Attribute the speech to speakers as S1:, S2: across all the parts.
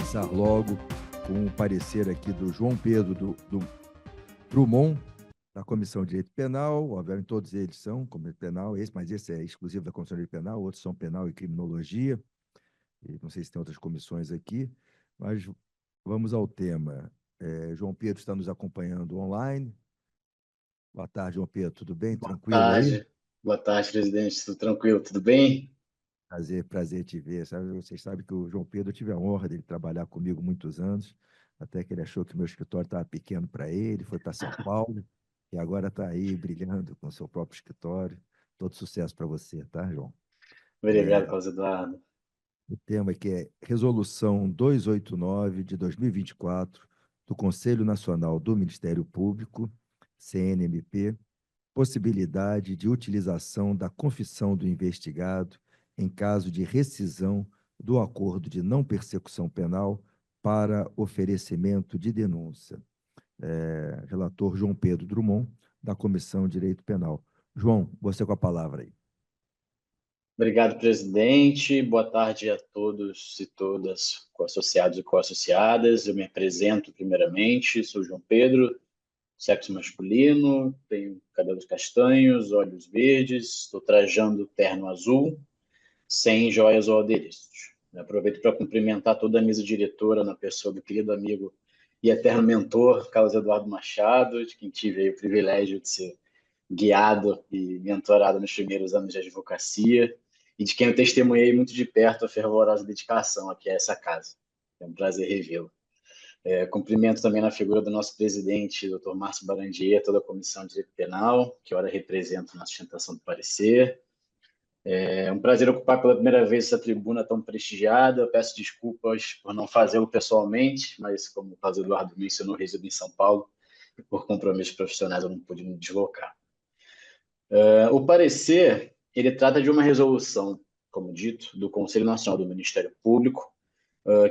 S1: começar logo com o parecer aqui do João Pedro do Drummond, da Comissão de Direito Penal. Obviamente, todos eles são Comissão Penal, mas esse é exclusivo da Comissão de Direito Penal, outros são Penal e Criminologia. E não sei se tem outras comissões aqui, mas vamos ao tema. João Pedro está nos acompanhando online. Boa tarde, João Pedro. Tudo bem? Tranquilo aí?
S2: Boa tarde, presidente. Tudo tranquilo? Tudo bem?
S1: Prazer te ver. Vocês sabem que o João Pedro, eu tive a honra de trabalhar comigo muitos anos, até que ele achou que o meu escritório estava pequeno para ele, foi para São Paulo, e agora está aí brilhando com o seu próprio escritório. Todo sucesso para você, tá, João?
S2: Obrigado, Carlos Eduardo.
S1: O tema aqui é Resolução 289 de 2024 do Conselho Nacional do Ministério Público, CNMP, possibilidade de utilização da confissão do investigado em caso de rescisão do acordo de não persecução penal para oferecimento de denúncia. Relator João Pedro Drummond, da Comissão de Direito Penal. João, você com a palavra aí.
S2: Obrigado, presidente. Boa tarde a todos e todas, co-associados e co-associadas. Eu me apresento primeiramente, sou João Pedro, sexo masculino, tenho cabelos castanhos, olhos verdes, estou trajando terno azul, sem joias ou adereços. Aproveito para cumprimentar toda a mesa diretora na pessoa do querido amigo e eterno mentor, Carlos Eduardo Machado, de quem tive aí o privilégio de ser guiado e mentorado nos primeiros anos de advocacia, e de quem eu testemunhei muito de perto a fervorosa dedicação aqui a essa casa. É um prazer revê-lo. Cumprimento também na figura do nosso presidente, Dr. Márcio Barandier, toda a Comissão de Direito Penal, que ora represento na sustentação do parecer. É um prazer ocupar pela primeira vez essa tribuna tão prestigiada. Eu peço desculpas por não fazê-lo pessoalmente, mas como o Carlos Eduardo mencionou, resido em São Paulo e por compromissos profissionais eu não pude me deslocar. O parecer, ele trata de uma resolução, como dito, do Conselho Nacional do Ministério Público,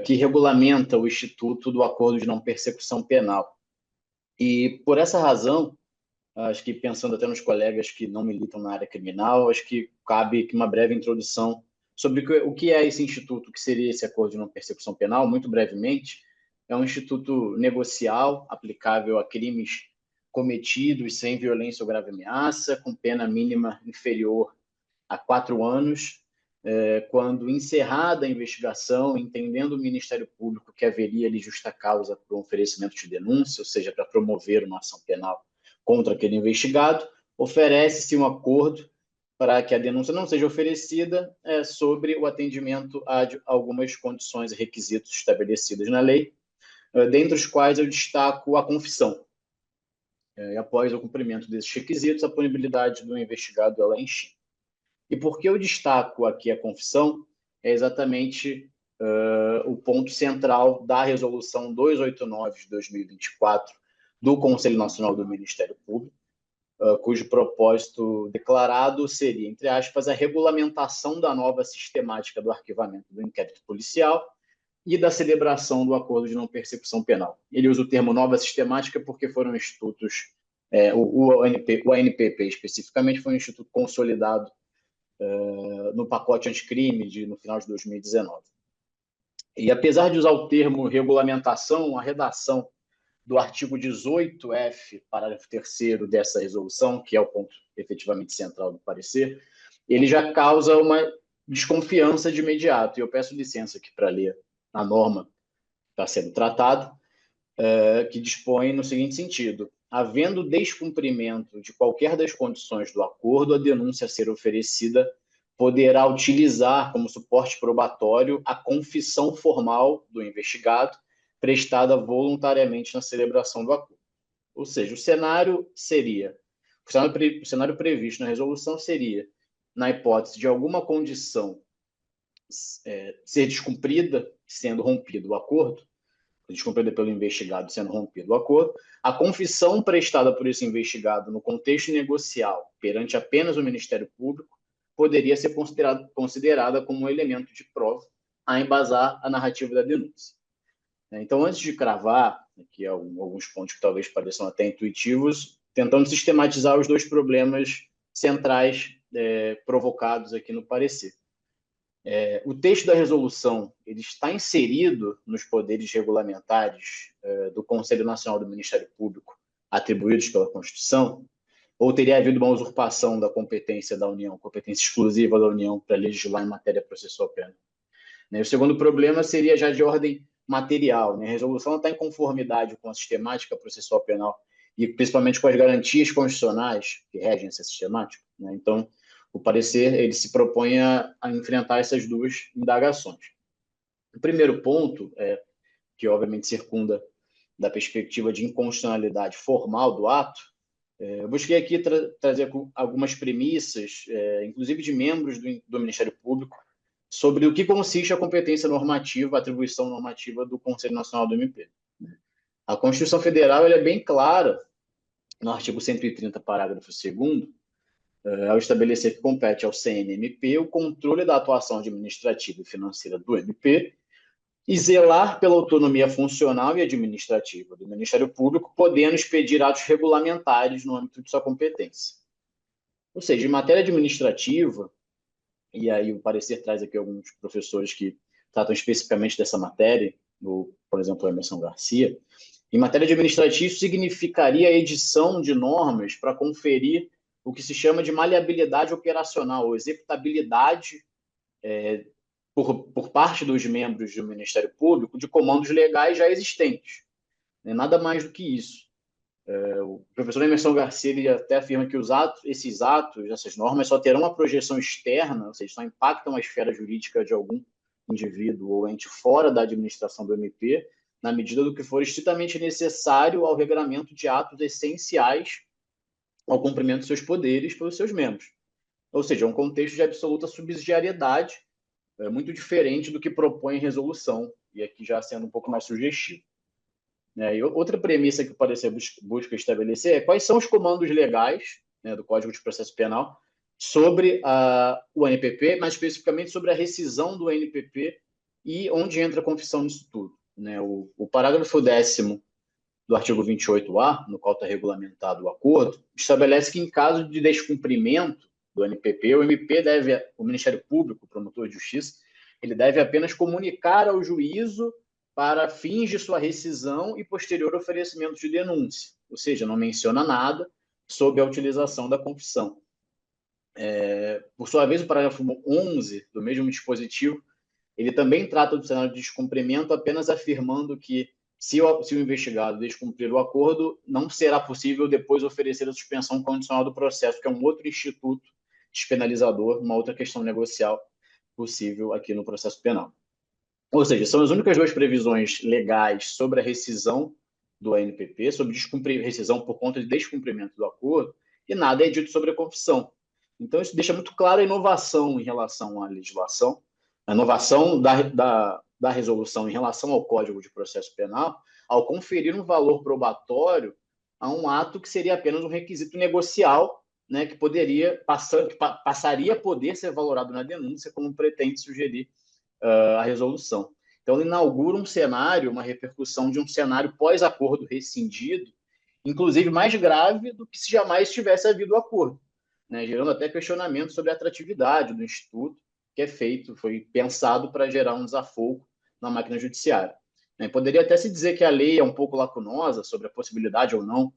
S2: que regulamenta o Instituto do Acordo de Não Persecução Penal. E, por essa razão, acho que pensando até nos colegas que não militam na área criminal, acho que cabe uma breve introdução sobre o que é esse instituto, o que seria esse Acordo de Não Persecução Penal, muito brevemente. É um instituto negocial, aplicável a crimes cometidos sem violência ou grave ameaça, com pena mínima inferior a 4 anos, quando encerrada a investigação, entendendo o Ministério Público que haveria ali justa causa para o oferecimento de denúncia, ou seja, para promover uma ação penal contra aquele investigado, oferece-se um acordo para que a denúncia não seja oferecida sobre o atendimento a algumas condições e requisitos estabelecidos na lei, dentre os quais eu destaco a confissão. E após o cumprimento desses requisitos, a punibilidade do investigado ela é extinta. E por que eu destaco aqui a confissão? É exatamente o ponto central da Resolução 289 de 2024 do Conselho Nacional do Ministério Público, cujo propósito declarado seria, entre aspas, a regulamentação da nova sistemática do arquivamento do inquérito policial e da celebração do acordo de não persecução penal. Ele usa o termo nova sistemática porque foram institutos, o ANPP especificamente foi um instituto consolidado no pacote anticrime no final de 2019. E apesar de usar o termo regulamentação, a redação do artigo 18F, parágrafo 3º dessa resolução, que é o ponto efetivamente central do parecer, ele já causa uma desconfiança de imediato. E eu peço licença aqui para ler a norma que está sendo tratada, que dispõe no seguinte sentido: havendo descumprimento de qualquer das condições do acordo, a denúncia a ser oferecida poderá utilizar como suporte probatório a confissão formal do investigado, prestada voluntariamente na celebração do acordo. Ou seja, o cenário previsto na resolução seria, na hipótese de alguma condição ser descumprida, sendo rompido o acordo, descumprida pelo investigado, sendo rompido o acordo, a confissão prestada por esse investigado no contexto negocial perante apenas o Ministério Público poderia ser considerada como um elemento de prova a embasar a narrativa da denúncia. Então, antes de cravar, aqui alguns pontos que talvez pareçam até intuitivos, tentando sistematizar os dois problemas centrais provocados aqui no parecer. O texto da resolução ele está inserido nos poderes regulamentares do Conselho Nacional do Ministério Público atribuídos pela Constituição, ou teria havido uma usurpação da competência da União, competência exclusiva da União para legislar em matéria processual penal? O segundo problema seria já de ordem material. A resolução não está em conformidade com a sistemática processual penal e principalmente com as garantias constitucionais que regem essa sistemática. Então, o parecer ele se propõe a enfrentar essas duas indagações. O primeiro ponto, que obviamente circunda da perspectiva de inconstitucionalidade formal do ato, eu busquei aqui trazer algumas premissas, inclusive de membros do Ministério Público, sobre o que consiste a competência normativa, a atribuição normativa do Conselho Nacional do MP. A Constituição Federal é bem clara, no artigo 130, parágrafo 2º, ao estabelecer que compete ao CNMP o controle da atuação administrativa e financeira do MP e zelar pela autonomia funcional e administrativa do Ministério Público, podendo expedir atos regulamentares no âmbito de sua competência. Ou seja, em matéria administrativa, e aí o parecer traz aqui alguns professores que tratam especificamente dessa matéria, por exemplo, o Emerson Garcia, em matéria administrativa, isso significaria a edição de normas para conferir o que se chama de maleabilidade operacional, ou executabilidade por parte dos membros do Ministério Público de comandos legais já existentes. Nada mais do que isso. O professor Emerson Garcia ele até afirma que esses atos, essas normas, só terão uma projeção externa, ou seja, só impactam a esfera jurídica de algum indivíduo ou ente fora da administração do MP, na medida do que for estritamente necessário ao regramento de atos essenciais ao cumprimento de seus poderes pelos seus membros. Ou seja, é um contexto de absoluta subsidiariedade, muito diferente do que propõe a resolução, e aqui já sendo um pouco mais sugestivo. E outra premissa que o parecer busca estabelecer é quais são os comandos legais do Código de Processo Penal sobre o NPP, mais especificamente sobre a rescisão do NPP e onde entra a confissão nisso tudo. O parágrafo 10º do artigo 28A, no qual está regulamentado o acordo, estabelece que em caso de descumprimento do NPP, o Ministério Público, o promotor de justiça, ele deve apenas comunicar ao juízo para fins de sua rescisão e posterior oferecimento de denúncia, ou seja, não menciona nada sobre a utilização da confissão. Por sua vez, o parágrafo 11 do mesmo dispositivo, ele também trata do cenário de descumprimento, apenas afirmando que se o investigado descumprir o acordo, não será possível depois oferecer a suspensão condicional do processo, que é um outro instituto despenalizador, uma outra questão negocial possível aqui no processo penal. Ou seja, são as únicas duas previsões legais sobre a rescisão do NPP, sobre rescisão por conta de descumprimento do acordo, e nada é dito sobre a confissão. Então, isso deixa muito clara a inovação em relação à legislação, a inovação da resolução em relação ao Código de Processo Penal, ao conferir um valor probatório a um ato que seria apenas um requisito negocial, que passaria a poder ser valorado na denúncia, como pretende sugerir a resolução. Então, ele inaugura um cenário, uma repercussão de um cenário pós-acordo rescindido, inclusive mais grave do que se jamais tivesse havido o acordo, gerando até questionamento sobre a atratividade do Instituto, que foi pensado para gerar um desafogo na máquina judiciária. Poderia até se dizer que a lei é um pouco lacunosa sobre a possibilidade ou não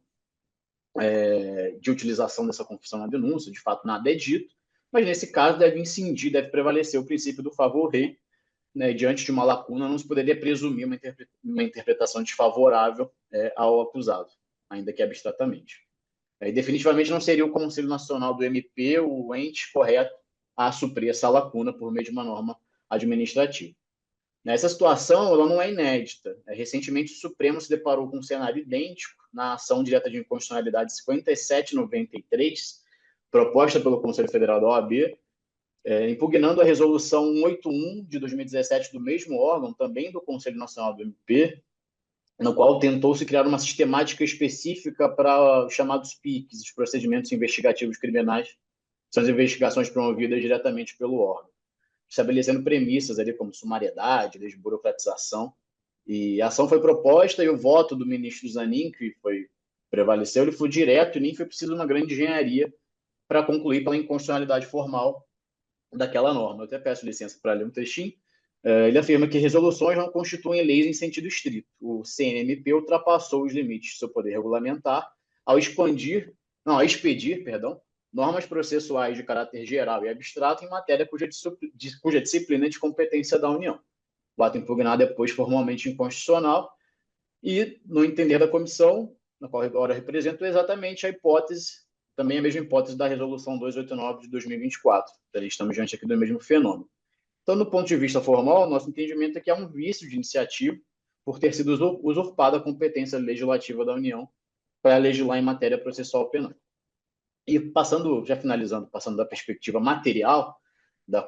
S2: de utilização dessa confissão na denúncia, de fato nada é dito, mas nesse caso deve prevalecer o princípio do favor rei, diante de uma lacuna não se poderia presumir uma interpretação desfavorável ao acusado, ainda que abstratamente. Definitivamente não seria o Conselho Nacional do MP o ente correto a suprir essa lacuna por meio de uma norma administrativa. Essa situação ela não é inédita. Recentemente, o Supremo se deparou com um cenário idêntico na ação direta de inconstitucionalidade 5793, proposta pelo Conselho Federal da OAB, impugnando a resolução 181 de 2017 do mesmo órgão, também do Conselho Nacional do MP, no qual tentou-se criar uma sistemática específica para os chamados PICs, os procedimentos investigativos criminais, são as investigações promovidas diretamente pelo órgão, estabelecendo premissas ali como sumariedade, desburocratização. E a ação foi proposta e o voto do ministro Zanin, que prevaleceu, ele foi direto e nem foi preciso uma grande engenharia para concluir pela inconstitucionalidade formal daquela norma. Eu até peço licença para ler um trechinho. Ele afirma que resoluções não constituem leis em sentido estrito. O CNMP ultrapassou os limites do seu poder regulamentar ao expedir, normas processuais de caráter geral e abstrato em matéria cuja disciplina é de competência da União. O ato impugnado é, pois, formalmente inconstitucional e, no entender da comissão, na qual agora represento, é exatamente a hipótese, também a mesma hipótese da Resolução 289 de 2024. Então, estamos diante aqui do mesmo fenômeno. Então, do ponto de vista formal, nosso entendimento é que há um vício de iniciativa por ter sido usurpada a competência legislativa da União para legislar em matéria processual penal. E passando, já finalizando, passando da perspectiva material da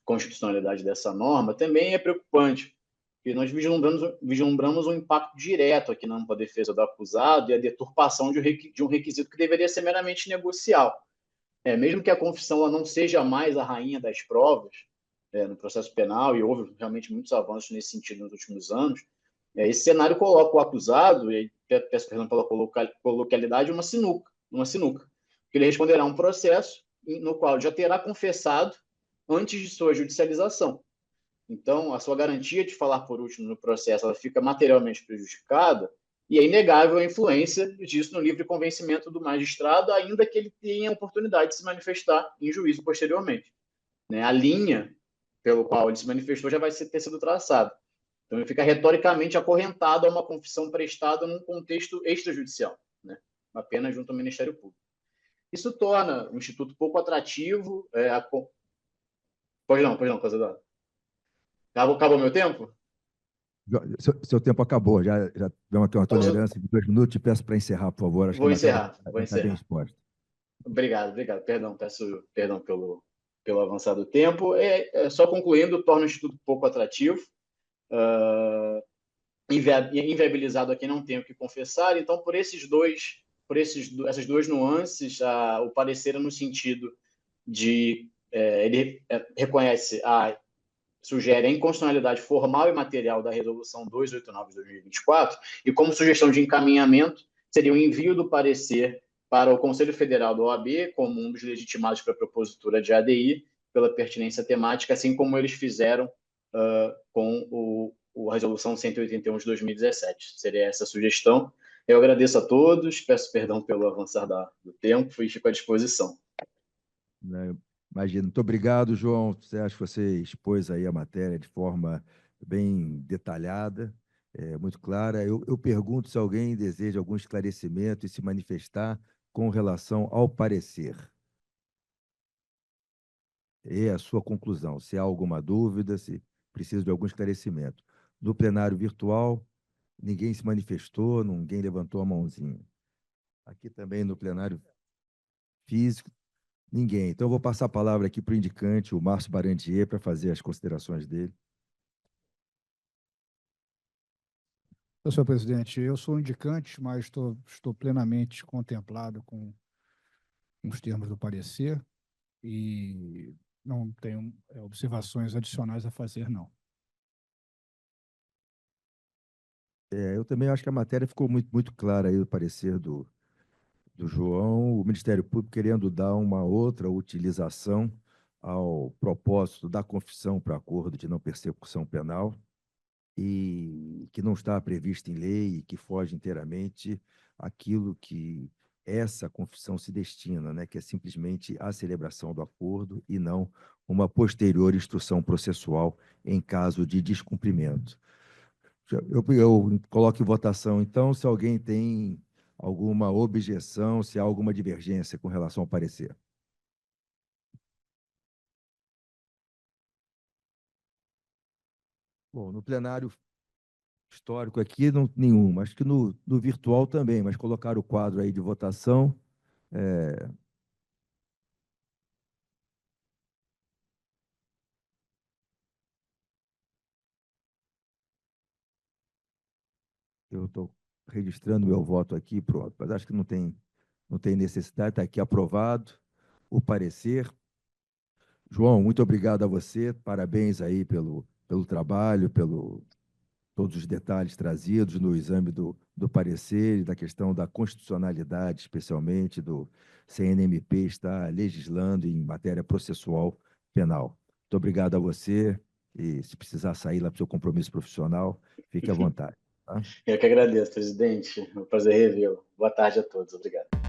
S2: constitucionalidade dessa norma, também é preocupante, porque nós vislumbramos um impacto direto aqui na ampla defesa do acusado e a deturpação de um requisito que deveria ser meramente negocial. Mesmo que a confissão ela não seja mais a rainha das provas no processo penal, e houve realmente muitos avanços nesse sentido nos últimos anos, esse cenário coloca o acusado, e peço perdão pela coloquialidade, uma sinuca, que ele responderá a um processo no qual já terá confessado antes de sua judicialização. Então, a sua garantia de falar por último no processo ela fica materialmente prejudicada e é inegável a influência disso no livre convencimento do magistrado, ainda que ele tenha a oportunidade de se manifestar em juízo posteriormente. A linha pelo qual ele se manifestou já vai ter sido traçada. Então, ele fica retoricamente acorrentado a uma confissão prestada num contexto extrajudicial, apenas junto ao Ministério Público. Isso torna o Instituto pouco atrativo. Pois não, Cazador. Acabou meu tempo?
S1: Seu tempo acabou, já deu uma tolerância de 2 minutos. Te peço para encerrar, por favor. Acho que a matéria está bem exposta.
S2: Obrigado. Peço perdão pelo avançado tempo. Só concluindo, torna o Instituto pouco atrativo, inviabilizado a quem não tem o que confessar. Então, por essas duas nuances, o parecer é no sentido de ele reconhece sugere a inconstitucionalidade formal e material da Resolução 289 de 2024 e, como sugestão de encaminhamento, seria o envio do parecer para o Conselho Federal da OAB, como um dos legitimados para a propositura de ADI, pela pertinência temática, assim como eles fizeram com a Resolução 181 de 2017. Seria essa a sugestão. Eu agradeço a todos, peço perdão pelo avançar do tempo e fico à disposição.
S1: Imagina. Muito obrigado, João. Acho que você expôs aí a matéria de forma bem detalhada, muito clara. Eu pergunto se alguém deseja algum esclarecimento e se manifestar com relação ao parecer. É a sua conclusão. Se há alguma dúvida, se precisa de algum esclarecimento. No plenário virtual, ninguém se manifestou, ninguém levantou a mãozinha. Aqui também no plenário físico, ninguém. Então, eu vou passar a palavra aqui para o indicante, o Márcio Barandier, para fazer as considerações dele.
S3: Senhor presidente, eu sou indicante, mas estou plenamente contemplado com os termos do parecer e não tenho observações adicionais a fazer, não.
S1: Eu também acho que a matéria ficou muito, muito clara aí, o parecer do João, o Ministério Público querendo dar uma outra utilização ao propósito da confissão para acordo de não persecução penal e que não está previsto em lei e que foge inteiramente aquilo que essa confissão se destina, que é simplesmente a celebração do acordo e não uma posterior instrução processual em caso de descumprimento. Eu coloco em votação, então, se alguém tem alguma objeção, se há alguma divergência com relação ao parecer. Bom, no plenário histórico aqui, não, nenhum. Acho que no virtual também, mas colocar o quadro aí de votação. Eu estou registrando meu voto aqui, pronto. Mas acho que não tem necessidade, está aqui aprovado o parecer. João, muito obrigado a você, parabéns aí pelo trabalho, todos os detalhes trazidos no exame do parecer e da questão da constitucionalidade, especialmente do CNMP estar legislando em matéria processual penal. Muito obrigado a você e se precisar sair lá para o seu compromisso profissional, fique à vontade. Tá?
S2: Eu que agradeço, presidente. É um prazer revê-lo. Boa tarde a todos. Obrigado.